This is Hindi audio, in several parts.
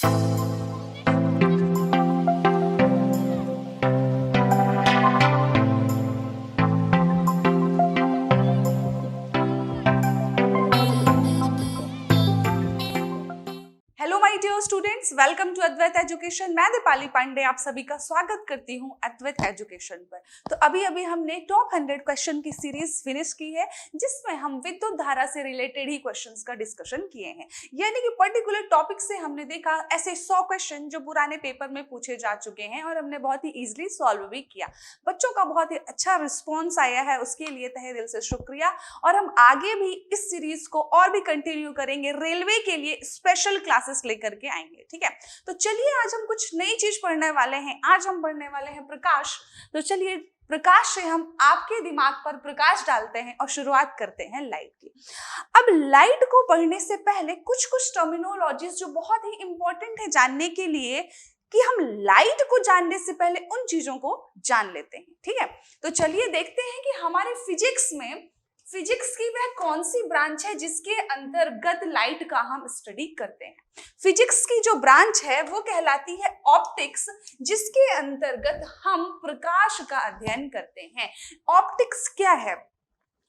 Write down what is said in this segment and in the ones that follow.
Hello my dear students, welcome to Advait education. मैं दीपाली पांडे आप सभी का स्वागत करती हूं अद्वैत एजुकेशन पर। तो अभी हमने टॉप 100 क्वेश्चन की सीरीज फिनिश की है, जिसमें हम विद्युत धारा से रिलेटेड ही क्वेश्चंस का डिस्कशन किए हैं। यानी कि पर्टिकुलर टॉपिक से हमने देखा ऐसे 100 क्वेश्चन जो पुराने पेपर में पूछे जा चुके हैं और हमने बहुत ही इजीली सॉल्व भी किया। बच्चों का बहुत ही अच्छा रिस्पॉन्स आया है, उसके लिए तहे दिल से शुक्रिया। और हम आगे भी इस सीरीज को और भी कंटिन्यू करेंगे, रेलवे के लिए स्पेशल क्लासेस लेकर के आएंगे। ठीक है, तो चलिए आज हम कुछ नई चीज पढ़ने वाले हैं। आज हम पढ़ने वाले हैं प्रकाश। तो चलिए प्रकाश से हम आपके दिमाग पर प्रकाश डालते हैं और शुरुआत करते हैं लाइट की। अब लाइट को पढ़ने से पहले कुछ टर्मिनोलॉजीज जो बहुत ही इंपॉर्टेंट है जानने के लिए, कि हम लाइट को जानने से पहले उन चीजों को जान लेते हैं। ठीक है, तो चलिए देखते हैं कि हमारे फिजिक्स की वह कौन सी ब्रांच है जिसके अंतर्गत लाइट का हम स्टडी करते हैं। फिजिक्स की जो ब्रांच है वो कहलाती है ऑप्टिक्स, जिसके अंतर्गत हम प्रकाश का अध्ययन करते हैं। ऑप्टिक्स क्या है?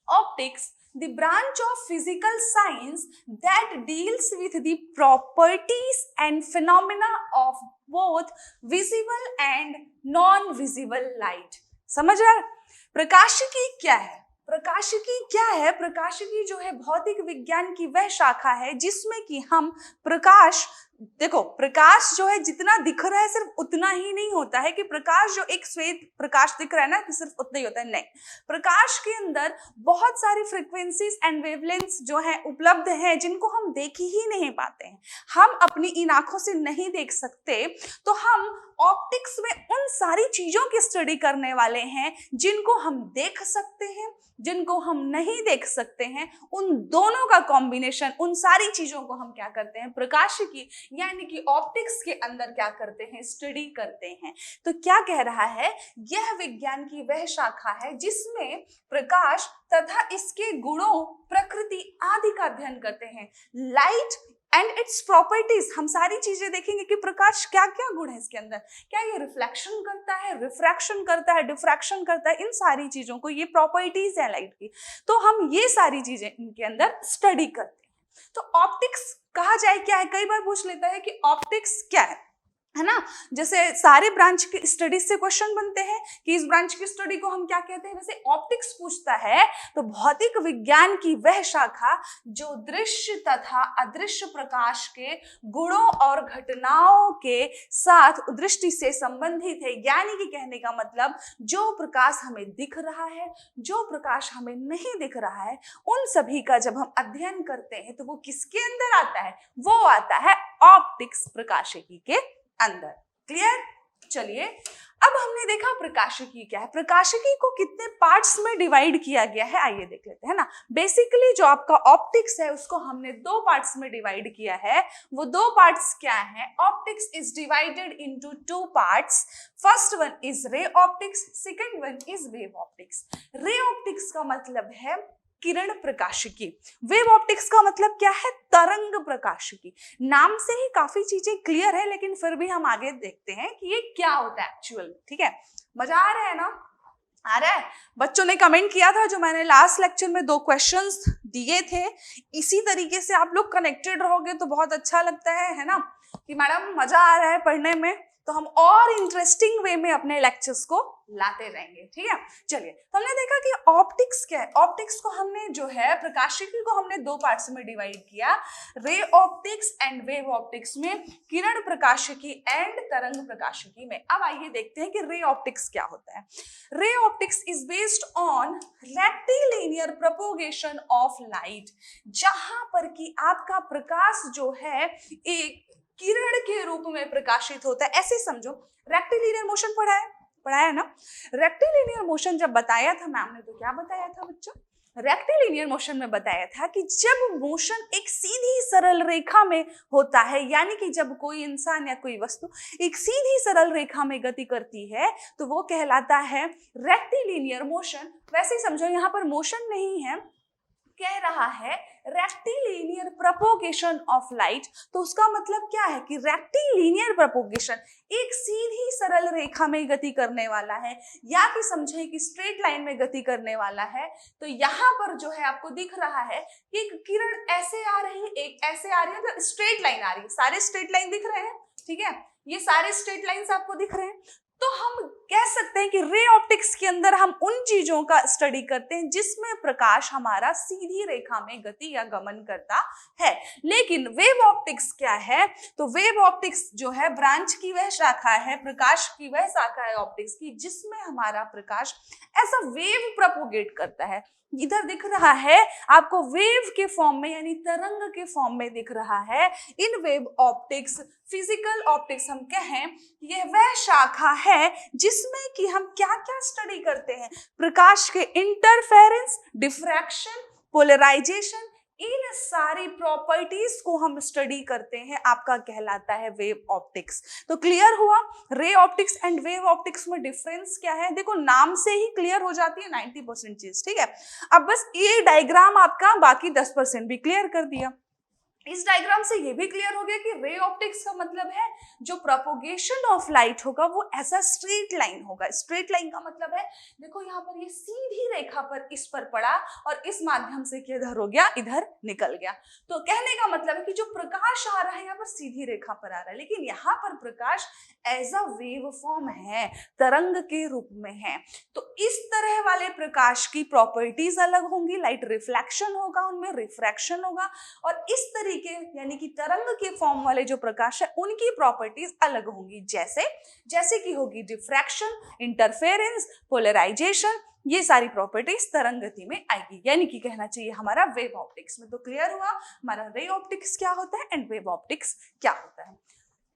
Optics, the branch of physical science that deals with the properties and phenomena of both visible and non-visible light। समझ रहे हैं? प्रकाशिकी क्या है? प्रकाशिकी क्या है? प्रकाशिकी जो है भौतिक विज्ञान की वह शाखा है जिसमें कि हम प्रकाश, देखो प्रकाश जो है जितना दिख रहा है सिर्फ उतना ही नहीं होता है कि प्रकाश जो एक श्वेत प्रकाश दिख रहा है ना कि सिर्फ उतना ही होता है, नहीं। प्रकाश के अंदर बहुत सारी फ्रीक्वेंसीज एंड वेवलेंथ्स जो है उपलब्ध हैं जिनको हम देख ही नहीं पाते हैं, हम अपनी इन आंखों से नहीं देख सकते। तो हम ऑप्टिक्स में उन सारी चीजों की स्टडी करने वाले हैं जिनको हम देख सकते हैं, जिनको हम नहीं देख सकते हैं। उन दोनों का कॉम्बिनेशन, उन सारी चीजों को हम क्या करते हैं? प्रकाशिकी यानी कि ऑप्टिक्स के अंदर क्या करते हैं? स्टडी करते हैं। तो क्या कह रहा है? यह विज्ञान की वह शाखा है जिसमें प्रकाश तथा इसके गुणों, प्रकृति आदि का अध्ययन करते हैं। लाइट एंड इट्स प्रॉपर्टीज, हम सारी चीजें देखेंगे कि प्रकाश क्या क्या गुण है इसके अंदर। क्या ये रिफ्लेक्शन करता है, रिफ्रैक्शन करता है, डिफ्रैक्शन करता है, इन सारी चीजों को, ये प्रॉपर्टीज है लाइट की। तो हम ये सारी चीजें इनके अंदर स्टडी करते हैं। तो ऑप्टिक्स कहा जाए क्या है? कई बार पूछ लेता है कि ऑप्टिक्स क्या है ना। जैसे सारे ब्रांच की स्टडी से क्वेश्चन बनते हैं कि इस ब्रांच की स्टडी को हम क्या कहते हैं। वैसे ऑप्टिक्स पूछता है तो भौतिक विज्ञान की वह शाखा जो दृश्य तथा अदृश्य प्रकाश के गुणों और घटनाओं के साथ दृष्टि से संबंधित है। यानी कि कहने का मतलब, जो प्रकाश हमें दिख रहा है, जो प्रकाश हमें नहीं दिख रहा है, उन सभी का जब हम अध्ययन करते हैं तो वो किसके अंदर आता है? वो आता है ऑप्टिक्स, प्रकाशिकी के अंदर। क्लियर? चलिए अब हमने देखा प्रकाशिकी क्या है। प्रकाशिकी को कितने पार्ट्स में डिवाइड किया गया है आइए देख लेते हैं ना। बेसिकली जो आपका ऑप्टिक्स है उसको हमने दो पार्ट्स में डिवाइड किया है। वो दो पार्ट्स क्या है? Optics is divided into two parts. First one is ray optics, second one is wave optics. Ray optics का मतलब है किरण प्रकाशिकी। वेव ऑप्टिक्स का मतलब क्या है? तरंग प्रकाशिकी। नाम से ही काफी चीजें क्लियर है, लेकिन फिर भी हम आगे देखते हैं कि ये क्या होता है एक्चुअल में। ठीक है, मजा आ रहा है ना? आ रहा है? बच्चों ने कमेंट किया था जो मैंने लास्ट लेक्चर में 2 क्वेश्चंस दिए थे, इसी तरीके से आप लोग कनेक्टेड रहोगे तो बहुत अच्छा लगता है ना, कि मैडम मजा आ रहा है पढ़ने में, तो हम और इंटरेस्टिंग वे में अपने लेक्चर्स को लाते रहेंगे। ठीक है, चलिए तो हमने देखा कि ऑप्टिक्स क्या है। ऑप्टिक्स को हमने जो है, प्रकाशिकी को हमने दो पार्ट्स में डिवाइड किया, ray optics and wave optics में, किरण प्रकाशिकी एंड तरंग प्रकाशिकी में। अब आइए देखते हैं कि रे ऑप्टिक्स क्या होता है। Ray optics is based on rectilinear propagation of light, जहां पर कि आपका प्रकाश जो है एक किरण के रूप में प्रकाशित होता है। ऐसे समझो, रेक्टिलिनियर मोशन पढ़ा है ना। रेक्टिलिनियर मोशन जब बताया था मैम ने, तो क्या बताया था बच्चों? रेक्टिलिनियर मोशन में बताया था कि जब मोशन एक सीधी सरल रेखा में होता है, यानी कि जब कोई इंसान या कोई वस्तु एक सीधी सरल रेखा में गति करती है तो वो कहलाता है रेक्टिलिनियर मोशन। वैसे ही समझो, यहाँ पर मोशन नहीं है, कह रहा है रेक्टिलिनियर प्रोपोगेशन ऑफ लाइट। तो उसका मतलब क्या है कि रेक्टिलिनियर प्रोपोगेशन एक सीधी सरल रेखा में गति करने वाला है, या कि समझे कि स्ट्रेट लाइन में गति करने वाला है। तो यहाँ पर जो है आपको दिख रहा है कि एक किरण ऐसे आ रही है, एक ऐसे आ रही है, तो स्ट्रेट लाइन आ रही है, सारे स्ट्रेट लाइन दिख रहे हैं, ठीक है, ये सारे स्ट्रेट लाइंस आपको दिख रहे हैं। तो हम कह सकते हैं कि रे ऑप्टिक्स के अंदर हम उन चीजों का स्टडी करते हैं जिसमें प्रकाश हमारा सीधी रेखा में गति या गमन करता है। लेकिन वेव ऑप्टिक्स क्या है? तो वेव ऑप्टिक्स जो है ब्रांच की वह शाखा है, प्रकाश की वह शाखा है ऑप्टिक्स की, जिसमें हमारा प्रकाश ऐसा वेव प्रोपोगेट करता है। इधर दिख रहा है आपको वेव के फॉर्म में, यानी तरंग के फॉर्म में दिख रहा है। In wave optics, physical optics हम कहें, यह वह शाखा है जिसमें कि हम क्या क्या स्टडी करते हैं? प्रकाश के इंटरफेरेंस, डिफ्रैक्शन, पोलराइजेशन, इन सारी प्रॉपर्टीज को हम स्टडी करते हैं, आपका कहलाता है वेव ऑप्टिक्स। तो क्लियर हुआ ray optics and wave optics में डिफरेंस क्या है? देखो नाम से ही क्लियर हो जाती है 90% चीज, ठीक है। अब बस ये डायग्राम आपका बाकी 10% भी क्लियर कर दिया। इस डायग्राम से ये भी क्लियर हो गया कि रे ऑप्टिक्स का मतलब है जो प्रोपोगेशन ऑफ लाइट होगा वो ऐसा स्ट्रेट लाइन होगा। स्ट्रेट लाइन का मतलब है देखो यहाँ पर ये सीधी रेखा पर इस पर पड़ा और इस माध्यम से किधर हो गया, इधर निकल गया। तो कहने का मतलब है कि जो प्रकाश आ रहा है यहाँ पर सीधी रेखा पर आ रहा है, लेकिन यहाँ पर प्रकाश एज अ वेव फॉर्म है, तरंग के रूप में है। तो इस तरह वाले प्रकाश की प्रॉपर्टीज अलग होंगी, लाइट रिफ्लेक्शन होगा, उनमें रिफ्रैक्शन होगा, और इस तरीके यानी कि तरंग के फॉर्म वाले जो प्रकाश है उनकी प्रॉपर्टीज अलग होंगी, जैसे कि होगी डिफ्रैक्शन, इंटरफेरेंस, पोलराइजेशन, ये सारी प्रॉपर्टीज तरंग गति में आएगी, यानी कि कहना चाहिए हमारा वेव ऑप्टिक्स में। तो क्लियर हुआ हमारा रे ऑप्टिक्स क्या होता है एंड वेव ऑप्टिक्स क्या होता है।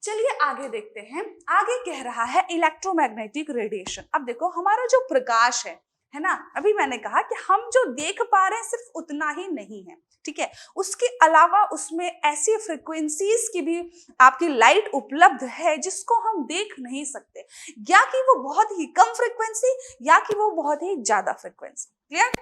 चलिए आगे देखते हैं। आगे कह रहा है इलेक्ट्रोमैग्नेटिक रेडिएशन। अब देखो हमारा जो प्रकाश है ना, अभी मैंने कहा कि हम जो देख पा रहे हैं सिर्फ उतना ही नहीं है, ठीक है, उसके अलावा उसमें ऐसी फ्रीक्वेंसीज की भी आपकी लाइट उपलब्ध है जिसको हम देख नहीं सकते, या कि वो बहुत ही कम फ्रीक्वेंसी या कि वो बहुत ही ज्यादा फ्रीक्वेंसी। क्लियर?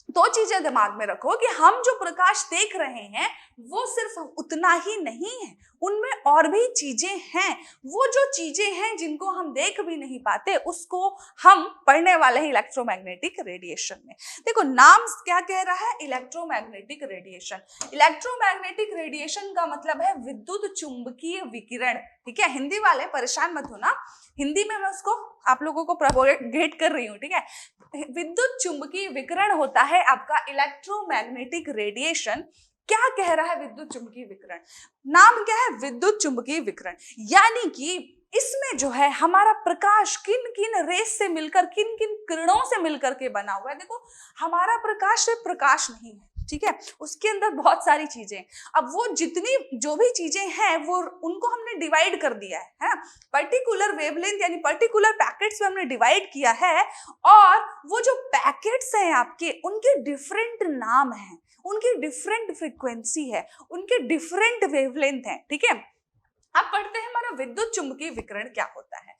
दो चीजें दिमाग में रखो कि हम जो प्रकाश देख रहे हैं वो सिर्फ उतना ही नहीं है, उनमें और भी चीजें हैं। वो जो चीजें हैं जिनको हम देख भी नहीं पाते उसको हम पढ़ने वाले हैं इलेक्ट्रोमैग्नेटिक रेडिएशन में। देखो नाम क्या कह रहा है? Electromagnetic radiation. इलेक्ट्रोमैग्नेटिक रेडिएशन का मतलब है विद्युत चुंबकीय विकिरण, ठीक है। हिंदी वाले परेशान मत होना, हिंदी में मैं उसको आप लोगों को प्रोपोगेट कर रही हूँ, ठीक है। विद्युत चुंबकीय विकिरण होता है आपका इलेक्ट्रोमैग्नेटिक रेडिएशन। क्या कह रहा है विद्युत चुंबकीय विकिरण? नाम क्या है? विद्युत चुंबकीय विकिरण। यानी कि इसमें जो है हमारा प्रकाश किन किन रेस से मिलकर, किन किन किरणों से मिलकर के बना हुआ है। देखो हमारा प्रकाश सिर्फ प्रकाश नहीं है, ठीक है, उसके अंदर बहुत सारी चीजें। अब वो जितनी जो भी चीजें हैं वो उनको हमने डिवाइड कर दिया है, पर्टिकुलर वेवलेंथ यानी पर्टिकुलर पैकेट्स में हमने डिवाइड किया है, और वो जो पैकेट्स हैं आपके उनके डिफरेंट नाम हैं, उनकी डिफरेंट फ्रीक्वेंसी है, उनके डिफरेंट वेवलेंथ है, ठीक है। अब पढ़ते हैं हमारा विद्युत चुंबकीय विकिरण क्या होता है।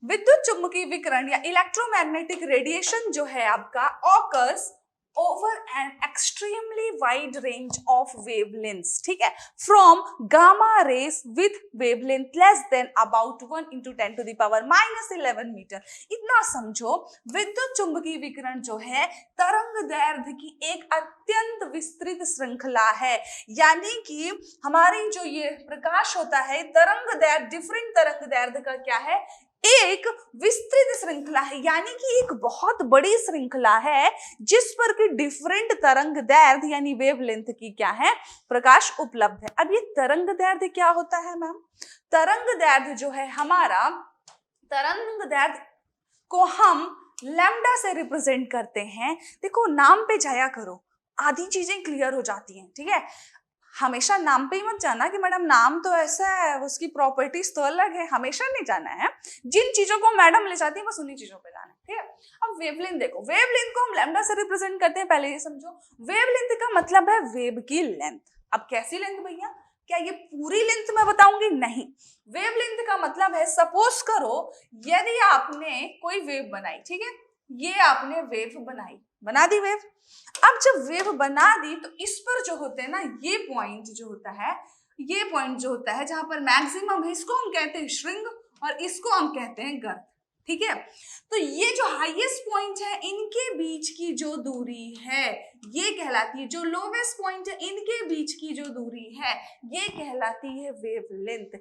विद्युत चुंबकीय विकिरण या इलेक्ट्रोमैग्नेटिक रेडिएशन जो है आपका occurs over an extremely wide range of wavelengths, ठीक है, from gamma rays with wavelength less than about 1 into 10 to the power -11 metre. इतना समझो विद्युत चुंबकीय विकिरण जो है तरंग दैर्ध्य की एक अत्यंत विस्तृत श्रृंखला है, यानी कि हमारी जो ये प्रकाश होता है तरंग दैर्ध्य, डिफरेंट तरंग दैर्ध्य का क्या है? एक विस्तृत श्रृंखला है, यानी कि एक बहुत बड़ी श्रृंखला है जिस पर कि डिफरेंट तरंग दैर्ध्य यानी वेवलेंथ की क्या है? प्रकाश उपलब्ध है। अब ये तरंग दैर्ध्य क्या होता है मैम? तरंग दैर्ध्य जो है हमारा, तरंग दैर्ध्य को हम लैम्डा से रिप्रेजेंट करते हैं। देखो नाम पे जाया करो, आधी चीजें क्लियर हो जाती हैं, ठीक है। हमेशा नाम पे ही मत जाना कि मैडम नाम तो ऐसा है, उसकी प्रॉपर्टीज तो अलग है, हमेशा नहीं जाना है। जिन चीजों को मैडम ले जाती है बस उन्हीं चीजों पे जाना है, ठीक है। अब वेवलेंथ देखो, वेवलेंथ को हम लैम्डा से रिप्रेजेंट करते हैं, पहले ये समझो। वेवलेंथ का मतलब है वेव की लेंथ। अब कैसी लेंथ भैया? क्या ये पूरी लेंथ मैं बताऊंगी? नहीं, वेवलेंथ का मतलब है सपोज करो यदि आपने कोई वेव बनाई, ठीक है, ये आपने वेव बनाई, बना दी वेव। अब जब वेव बना दी तो इस पर जो होते हैं ना ये पॉइंट जो होता है, ये पॉइंट जो होता है जहां पर मैक्सिमम है, इसको हम कहते हैं श्रिंग और इसको हम कहते हैं गर्त। ठीक है, तो ये जो हाईएस्ट पॉइंट है इनके बीच की जो दूरी है ये कहलाती है, जो लोवेस्ट पॉइंट है इनके बीच की जो दूरी है ये कहलाती है वेवलेंथ।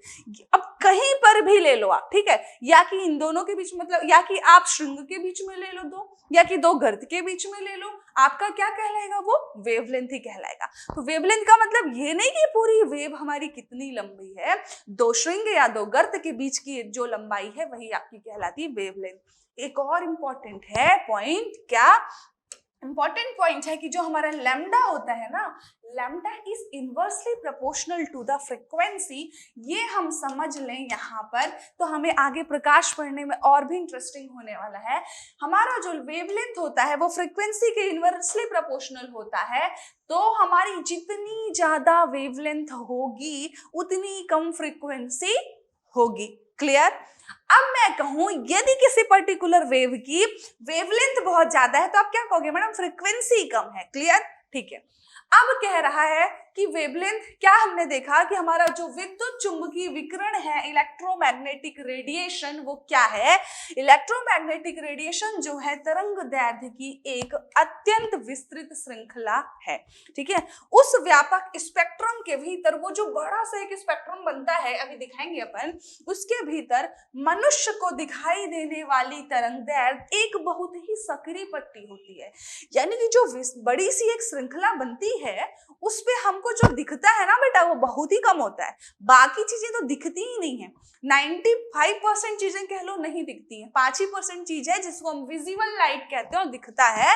अब कहीं पर भी ले लो आप, ठीक है, या कि इन दोनों के बीच, मतलब या कि आप श्रृंग के बीच में ले लो दो, या कि दो गर्त के बीच में ले लो, आपका क्या कहलाएगा, वो वेवलेंथ ही कहलाएगा। तो वेवलेंथ का मतलब ये नहीं कि पूरी वेव हमारी कितनी लंबी है, दो श्रृंग या दो गर्त के बीच की जो लंबाई है वही आपकी कहलाती है वेवलेंथ। एक और इंपॉर्टेंट है पॉइंट, क्या इंपॉर्टेंट पॉइंट है कि जो हमारा लैम्डा होता है ना, lambda is inversely proportional to the frequency. ये हम समझ लें यहाँ पर, तो हमें आगे प्रकाश पढ़ने में और भी इंटरेस्टिंग होने वाला है। हमारा जो वेवलेंथ होता है वो फ्रीक्वेंसी के इनवर्सली प्रोपोर्शनल होता है, तो हमारी जितनी ज्यादा वेवलेंथ होगी उतनी कम फ्रीक्वेंसी होगी। क्लियर? अब मैं कहूं यदि किसी पर्टिकुलर वेव की वेवलेंथ बहुत ज्यादा है तो आप क्या कहोगे, मैडम फ्रीक्वेंसी कम है। क्लियर? ठीक है, अब कह रहा है कि वेवलेंथ, क्या हमने देखा कि हमारा जो विद्युत चुंबकीय विकिरण है, इलेक्ट्रोमैग्नेटिक रेडिएशन, वो क्या है, इलेक्ट्रोमैग्नेटिक रेडिएशन जो है तरंग दैर्ध्य की एक अत्यंत विस्तृत श्रृंखला है। ठीक है, उस व्यापक स्पेक्ट्रम के भीतर वो जो बड़ा सा एक स्पेक्ट्रम बनता है, अभी दिखाएंगे अपन, उसके भीतर मनुष्य को दिखाई देने वाली तरंग दैर्ध्य एक बहुत ही सकरी पट्टी होती है। यानी कि जो बड़ी सी एक श्रृंखला बनती है उस पे हमको जो दिखता है ना बेटा वो बहुत ही कम होता है, बाकी चीजें तो दिखती ही नहीं है। 95% चीजें कह लो नहीं दिखती हैं, 5% चीज है जिसको हम विजिबल लाइट कहते हैं और दिखता है।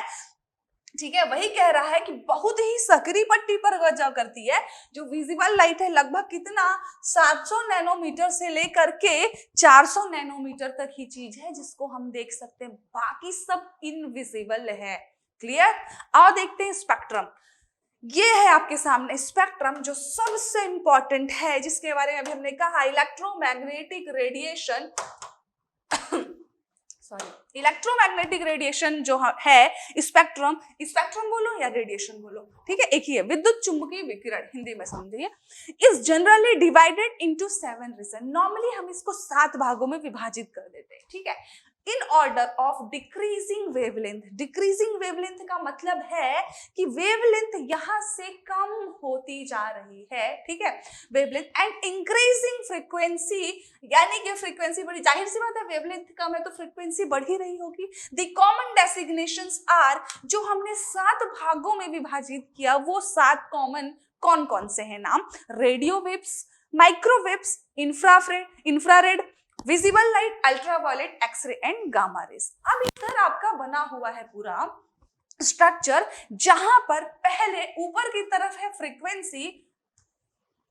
ठीक है, वही कह रहा है कि बहुत ही सकरी पट्टी पर गजब करती है। जो विजिबल लाइट है लगभग कितना 700 नैनोमीटर से लेकर के 400 नैनोमीटर तक ही चीज है जिसको हम देख सकते हैं, बाकी सब इनविजिबल है। क्लियर? आओ देखते हैं स्पेक्ट्रम। ये है आपके सामने स्पेक्ट्रम, जो सबसे इंपॉर्टेंट है, जिसके बारे में अभी हमने कहा electromagnetic radiation sorry electromagnetic radiation जो है स्पेक्ट्रम, स्पेक्ट्रम बोलो या रेडिएशन बोलो, ठीक है, एक ही है, विद्युत चुंबकीय विकिरण, हिंदी में समझिए, is generally divided into 7 region. Normally हम इसको 7 भागों में विभाजित कर देते हैं। ठीक है, in order of decreasing wavelength. Decreasing wavelength का मतलब है कि वेवलेंथ यहां से कम होती जा रही है। ठीक है, वेवलेंथ एंड इंक्रीजिंग फ्रीक्वेंसी, यानी कि फ्रीक्वेंसी बढ़ी, जाहिर सी बात है वेवलेंथ कम है तो फ्रीक्वेंसी बढ़ ही रही होगी। द कॉमन डेसिग्नेशंस आर, जो हमने 7 भागों में विभाजित किया वो 7 कॉमन कौन कौन से हैं नाम, radio waves, microwaves, infrared, visible light, ultraviolet, x ray and gamma rays. अब इधर आपका बना हुआ है पूरा स्ट्रक्चर, जहां पर पहले ऊपर की तरफ है फ्रीक्वेंसी,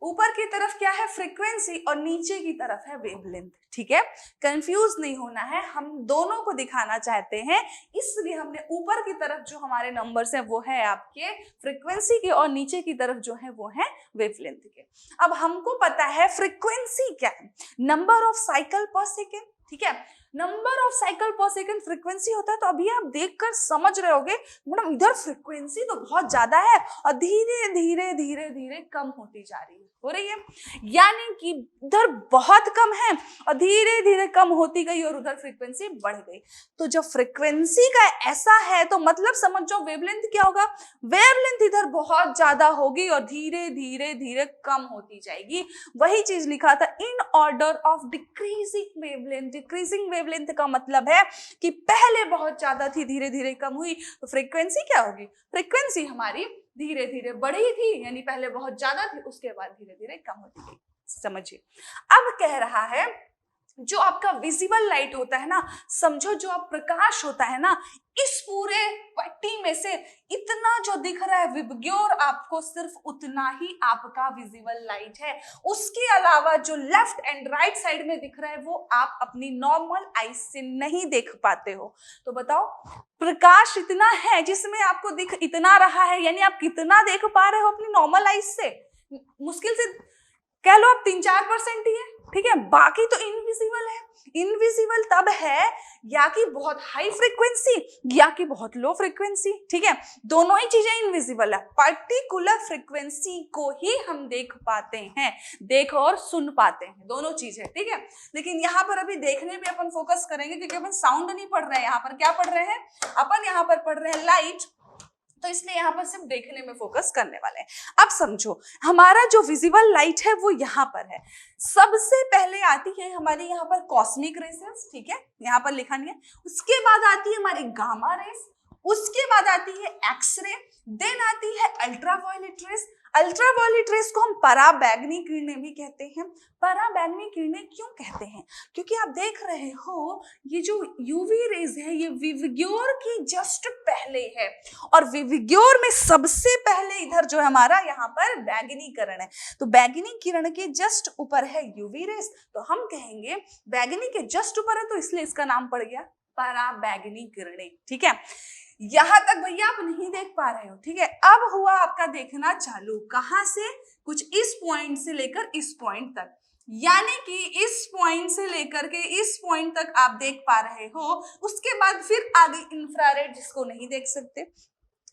ऊपर की तरफ क्या है फ्रीक्वेंसी और नीचे की तरफ है वेवलेंथ। ठीक है, कंफ्यूज नहीं होना है, हम दोनों को दिखाना चाहते हैं, इसलिए हमने ऊपर की तरफ जो हमारे नंबर्स हैं वो है आपके फ्रीक्वेंसी के और नीचे की तरफ जो है वो है वेवलेंथ के। अब हमको पता है फ्रीक्वेंसी क्या है, नंबर ऑफ साइकिल पर सेकेंड। ठीक है, नंबर ऑफ साइकिल पर सेकंड फ्रीक्वेंसी होता है, तो अभी आप देखकर समझ रहे होगे मैडम इधर फ्रीक्वेंसी तो बहुत ज्यादा है और धीरे धीरे धीरे धीरे कम होती जा रही है, हो रही है, यानी कि इधर बहुत कम है और धीरे धीरे कम होती गई और उधर फ्रीक्वेंसी बढ़ गई। तो जब फ्रीक्वेंसी का ऐसा है तो मतलब समझ जाओ वेवलेंथ क्या होगा, वेवलेंथ इधर बहुत ज्यादा होगी और धीरे धीरे धीरे कम होती जाएगी। वही चीज लिखा था in order of decreasing wavelength. Decreasing wavelength का मतलब है कि पहले बहुत ज्यादा थी, धीरे धीरे कम हुई, तो फ्रीक्वेंसी क्या होगी, फ्रीक्वेंसी हमारी धीरे धीरे बढ़ी थी, यानी पहले बहुत ज्यादा थी उसके बाद धीरे धीरे कम होती गई। समझिए, अब कह रहा है जो आपका विजिबल लाइट होता है ना, समझो जो आप प्रकाश होता है ना, इस पूरे पट्टी में से इतना जो दिख रहा है विबग्योर, आपको सिर्फ उतना ही आपका विजिबल लाइट है। उसके अलावा जो लेफ्ट एंड राइट साइड में दिख रहा है वो आप अपनी नॉर्मल आईज से नहीं देख पाते हो। तो बताओ प्रकाश इतना है जिसमें आपको दिख इतना रहा है, यानी आप कितना देख पा रहे हो अपनी नॉर्मल आईज से, मुश्किल से कह लो आप 3-4% ही है। ठीक है, बाकी तो इनविजिबल है। इनविजिबल तब है या कि बहुत हाई फ्रीक्वेंसी या कि बहुत लो फ्रीक्वेंसी, ठीक है, दोनों ही चीजें इनविजिबल है। पर्टिकुलर फ्रीक्वेंसी को ही हम देख पाते हैं, देख और सुन पाते हैं, दोनों चीजें, ठीक है। लेकिन यहाँ पर अभी देखने पे अपन फोकस करेंगे क्योंकि अपन साउंड नहीं पढ़ रहे हैं, यहाँ पर क्या पढ़ रहे हैं, अपन यहाँ पर पढ़ रहे हैं लाइट, तो इसलिए यहाँ पर सिर्फ देखने में फोकस करने वाले हैं। अब समझो, हमारा जो विजिबल लाइट है वो यहाँ पर है। सबसे पहले आती है हमारी यहाँ पर कॉस्मिक रेसेस, ठीक है, यहाँ पर लिखा नहीं है। उसके बाद आती है हमारी गामा रेस, उसके बाद आती है एक्सरे, देन आती है अल्ट्रावायलेट रेस। अल्ट्रावायलेट रेस को हम पराबैंगनी किरणें भी कहते हैं। पराबैंगनी किरणें क्यों कहते हैं? क्योंकि आप देख रहे हो ये जो यूवी रेज है ये विवग्योर की जस्ट पहले है, और विवग्योर में सबसे पहले इधर जो है हमारा यहाँ पर बैंगनी किरण है, तो बैंगनी किरण के जस्ट ऊपर है यूवी रेस, तो हम कहेंगे बैंगनी के जस्ट ऊपर है तो इसलिए इसका नाम पड़ गया पराबैंगनी किरणें, ठीक है। यहां तक भैया आप नहीं देख पा रहे हो, ठीक है। अब हुआ आपका देखना चालू, कहां से, कुछ इस पॉइंट से लेकर इस पॉइंट तक, यानी कि इस पॉइंट से लेकर के इस पॉइंट तक आप देख पा रहे हो। उसके बाद फिर आगे इंफ्रारेड जिसको नहीं देख सकते,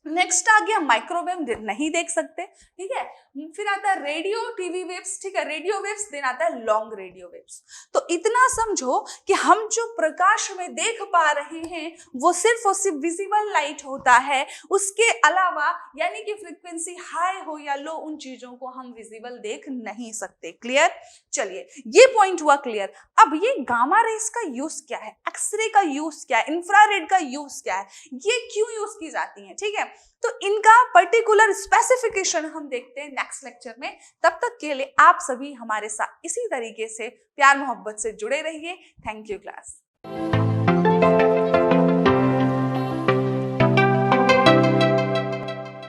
नेक्स्ट आ गया माइक्रोवेव, नहीं देख सकते, ठीक है। फिर आता है रेडियो टीवी वेव्स, ठीक है, रेडियो वेव्स, देन आता है लॉन्ग रेडियो वेव्स। तो इतना समझो कि हम जो प्रकाश में देख पा रहे हैं वो सिर्फ और सिर्फ विजिबल लाइट होता है, उसके अलावा यानी कि फ्रीक्वेंसी हाई हो या लो उन चीजों को हम विजिबल देख नहीं सकते। क्लियर? चलिए ये पॉइंट हुआ क्लियर। अब ये गामा रेस का यूज क्या है, एक्सरे का यूज क्या है, इंफ्रारेड का यूज क्या है, ये क्यों यूज की जाती है, ठीक है। तो इनका पर्टिकुलर स्पेसिफिकेशन हम देखते हैं नेक्स्ट लेक्चर में। तब तक के लिए आप सभी हमारे साथ इसी तरीके से प्यार मोहब्बत से जुड़े रहिए। Thank you class.